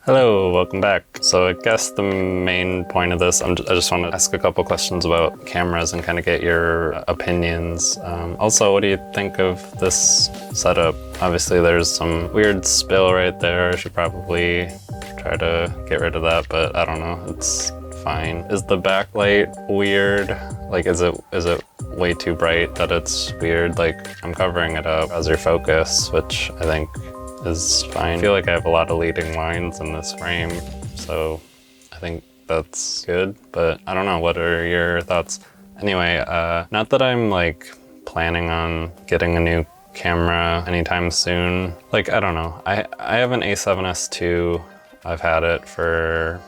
Hello, welcome back. So I guess the main point of this, I just want to ask a couple questions about cameras and kind of get your opinions. Also, what do you think of this setup? Obviously there's some weird spill right there. I should probably try to get rid of that, but I don't know, it's fine. Is the backlight weird? Like, is it way too bright that it's weird? Like, I'm covering it up as your focus, which I think is fine. I feel like I have a lot of leading lines in this frame, so I think that's good, but I don't know, what are your thoughts? Anyway, not that I'm like planning on getting a new camera anytime soon. Like, I don't know, I have an A7S II. I've had it for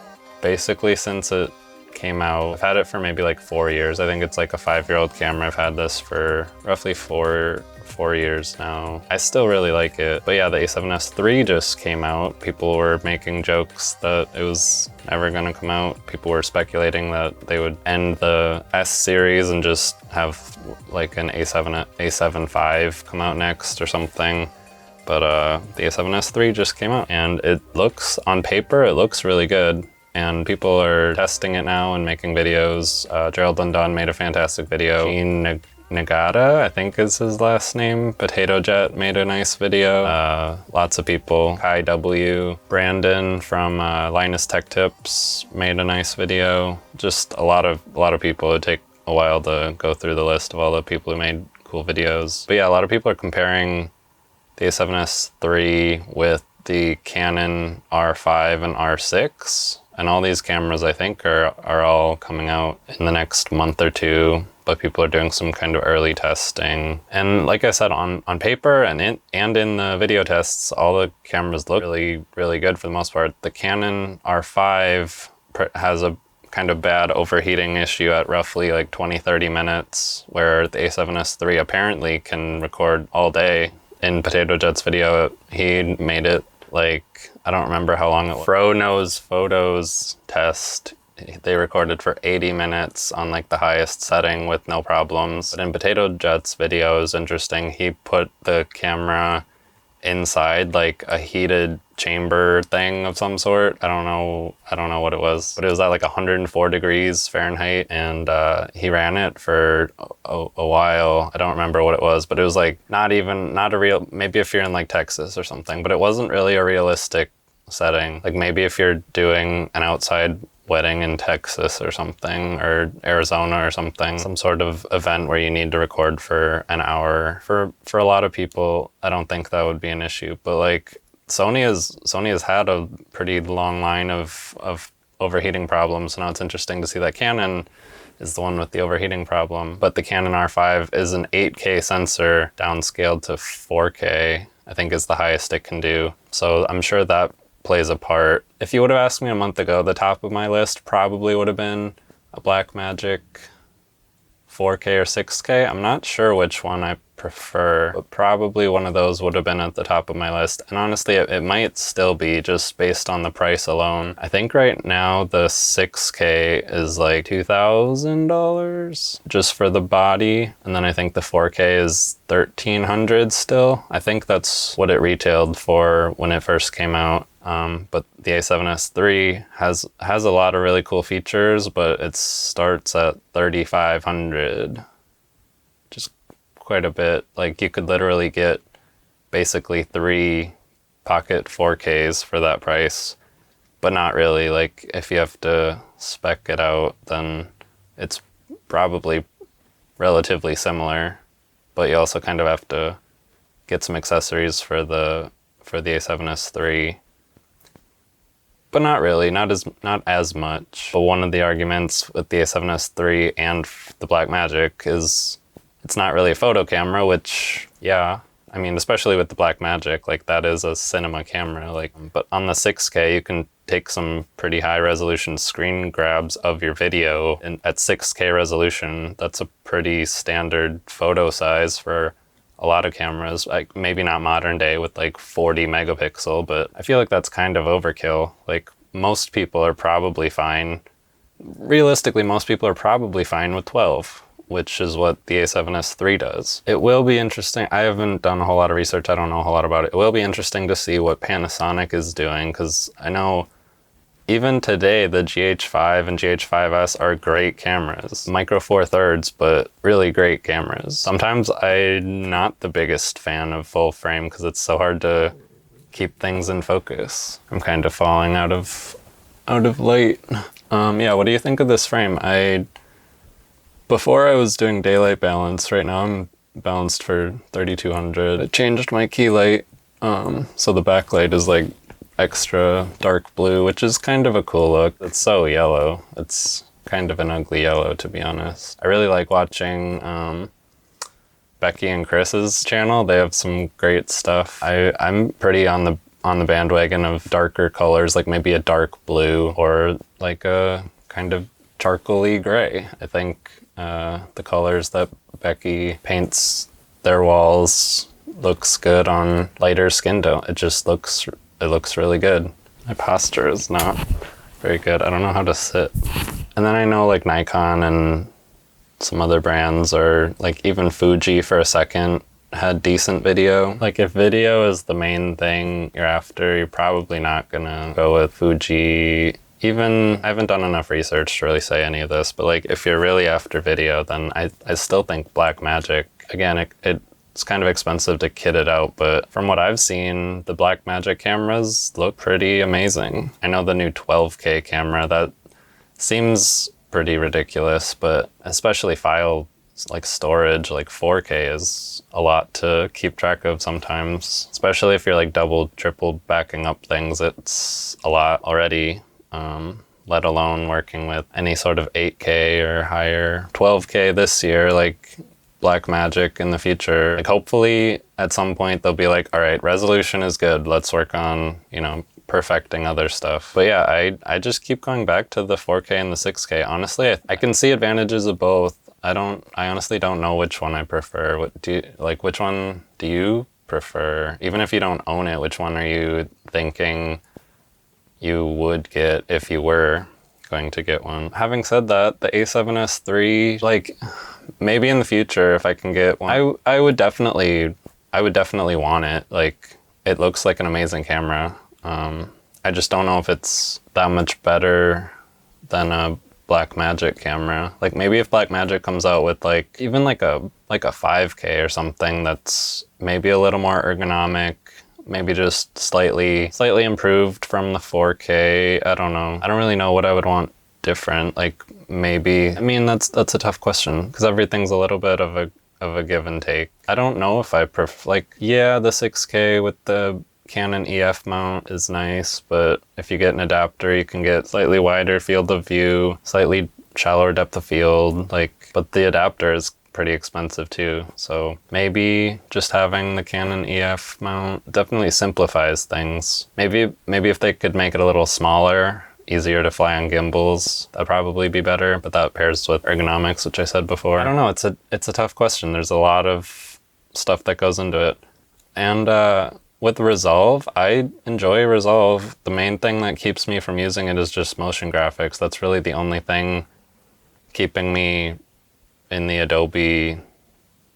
basically since it came out. I've had it for maybe like 4 years. I think it's like a 5-year-old camera. I've had this for roughly four years now. I still really like it. But yeah, the A7S III just came out. People were making jokes that it was never gonna come out. People were speculating that they would end the S series and just have like an A7 V come out next or something. But the A7S III just came out, and it looks, on paper, it looks really good. And people are testing it now and making videos. Gerald Lundon made a fantastic video. Gene Nagata, I think is his last name. Potato Jet made a nice video. Lots of people. Kai W. Brandon from Linus Tech Tips made a nice video. Just a lot of people. It'd take a while to go through the list of all the people who made cool videos. But yeah, a lot of people are comparing the A7S III with the Canon R5 and R6. And all these cameras, I think, are all coming out in the next month or two, but people are doing some kind of early testing. And like I said, on paper and in the video tests, all the cameras look really, really good for the most part. The Canon R5 has a kind of bad overheating issue at roughly like 20-30 minutes, where the A7S III apparently can record all day. In Potato Jet's video, he made it like, I don't remember how long it was. Fro Knows Photos test, they recorded for 80 minutes on like the highest setting with no problems. But in Potato Jet's video, it was interesting. He put the camera inside like a heated chamber thing of some sort. I don't know what it was, but it was at like 104 degrees Fahrenheit, and he ran it for a while. I don't remember what it was, but it was like not a real, maybe if you're in like Texas or something, but it wasn't really a realistic setting. Like maybe if you're doing an outside wedding in Texas or something, or Arizona or something, some sort of event where you need to record for an hour. For a lot of people, I don't think that would be an issue, but like Sony has had a pretty long line of overheating problems. So now it's interesting to see that Canon is the one with the overheating problem. But the Canon R5 is an 8K sensor downscaled to 4K, I think is the highest it can do. So I'm sure that plays a part. If you would have asked me a month ago, the top of my list probably would have been a Blackmagic 4K or 6K. I'm not sure which one I prefer, but probably one of those would have been at the top of my list. And honestly, it might still be, just based on the price alone. I think right now the 6K is like $2,000 just for the body. And then I think the 4K is $1,300 still. I think that's what it retailed for when it first came out. But the A7S III has a lot of really cool features, but it starts at $3,500. Just quite a bit. Like, you could literally get basically 3 pocket 4Ks for that price, but not really. Like, if you have to spec it out, then it's probably relatively similar, but you also kind of have to get some accessories for the A7S III. But not really, not as much. But one of the arguments with the A7S III and the Blackmagic is it's not really a photo camera, which, yeah, I mean, especially with the Blackmagic, like that is a cinema camera. Like, but on the 6K, you can take some pretty high resolution screen grabs of your video, and at 6K resolution, that's a pretty standard photo size for a lot of cameras. Like, maybe not modern day with like 40 megapixel, but I feel like that's kind of overkill. Like, most people are probably fine. Realistically, most people are probably fine with 12 which is what the A7S III does. It will be interesting. I haven't done a whole lot of research. I don't know a whole lot about it. It will be interesting to see what Panasonic is doing, because I know even today the GH5 and GH5S are great cameras. Micro Four Thirds, but really great cameras. Sometimes I'm not the biggest fan of full frame because it's so hard to keep things in focus. I'm kind of falling out of light. Yeah, what do you think of this frame? Before I was doing daylight balance. Right now I'm balanced for 3200. I changed my key light, so the backlight is like extra dark blue, which is kind of a cool look. It's so yellow. It's kind of an ugly yellow, to be honest. I really like watching Becky and Chris's channel. They have some great stuff. I'm pretty on the bandwagon of darker colors, like maybe a dark blue or like a kind of charcoaly gray. I think the colors that Becky paints their walls looks good on lighter skin tone. It looks really good. My posture is not very good. I don't know how to sit. And then I know like Nikon and some other brands, or like even Fuji for a second had decent video. Like if video is the main thing you're after, you're probably not gonna go with Fuji. Even, I haven't done enough research to really say any of this, but like if you're really after video, then I still think Blackmagic, again, it's kind of expensive to kit it out, but from what I've seen, the Blackmagic cameras look pretty amazing. I know the new 12K camera, that seems pretty ridiculous, but especially file like storage, like 4K is a lot to keep track of sometimes, especially if you're like double, triple backing up things. It's a lot already, let alone working with any sort of 8K or higher. 12K this year, like Blackmagic in the future. Like hopefully at some point they'll be like, all right, resolution is good. Let's work on, perfecting other stuff. But yeah, I just keep going back to the 4K and the 6K. Honestly, I can see advantages of both. I honestly don't know which one I prefer. Which one do you prefer? Even if you don't own it, which one are you thinking you would get if you were going to get one? Having said that, the A7S III, like maybe in the future if I can get one, I would definitely want it. Like it looks like an amazing camera. I just don't know if it's that much better than a Blackmagic camera. Like maybe if Blackmagic comes out with like even like a 5K or something that's maybe a little more ergonomic, maybe just slightly improved from the 4K. I don't know. I don't really know what I would want different. Like maybe, I mean, that's a tough question because everything's a little bit of a give and take. I don't know if I prefer, like, yeah, the 6K with the Canon EF mount is nice, but if you get an adapter, you can get slightly wider field of view, slightly shallower depth of field, but the adapter is pretty expensive too. So maybe just having the Canon EF mount definitely simplifies things. Maybe if they could make it a little smaller, easier to fly on gimbals, that'd probably be better, but that pairs with ergonomics, which I said before. I don't know, it's a tough question. There's a lot of stuff that goes into it. And with Resolve, I enjoy Resolve. The main thing that keeps me from using it is just motion graphics. That's really the only thing keeping me in the Adobe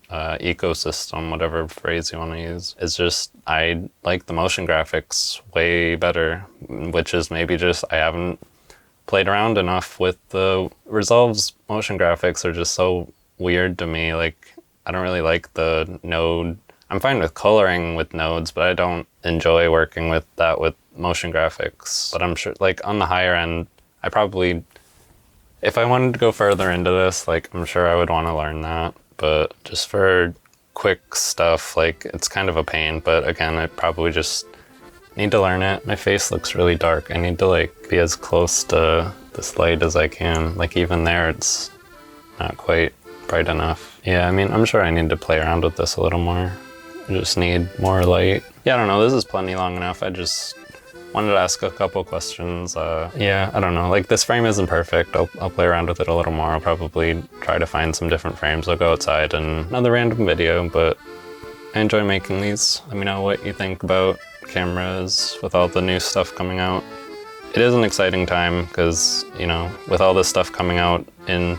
ecosystem, whatever phrase you want to use. It's just, I like the motion graphics way better, which is maybe just I haven't played around enough with the Resolve's motion graphics. Are just so weird to me. Like, I don't really like the node. I'm fine with coloring with nodes, but I don't enjoy working with that with motion graphics. But I'm sure, like, on the higher end, I probably, if I wanted to go further into this, like, I'm sure I would want to learn that. But just for quick stuff, like, it's kind of a pain. But again, I probably just need to learn it. My face looks really dark. I need to, like, be as close to this light as I can. Like, even there, it's not quite bright enough. Yeah, I mean, I'm sure I need to play around with this a little more. I just need more light. Yeah, I don't know, this is plenty long enough. I just wanted to ask a couple questions. Yeah, I don't know, like this frame isn't perfect. I'll play around with it a little more. I'll probably try to find some different frames. I'll go outside and another random video, but I enjoy making these. Let me know what you think about cameras with all the new stuff coming out. It is an exciting time because, with all this stuff coming out in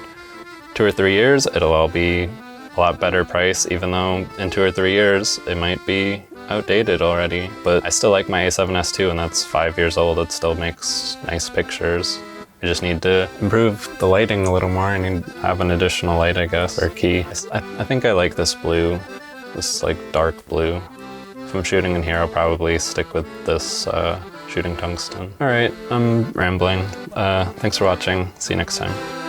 2 or 3 years, it'll all be a lot better price, even though in 2 or 3 years, it might be outdated already. But I still like my A7S II, and that's 5 years old. It still makes nice pictures. I just need to improve the lighting a little more. I need to have an additional light, I guess, or key. I think I like this blue, this like dark blue. If I'm shooting in here, I'll probably stick with this shooting tungsten. All right, I'm rambling. Thanks for watching. See you next time.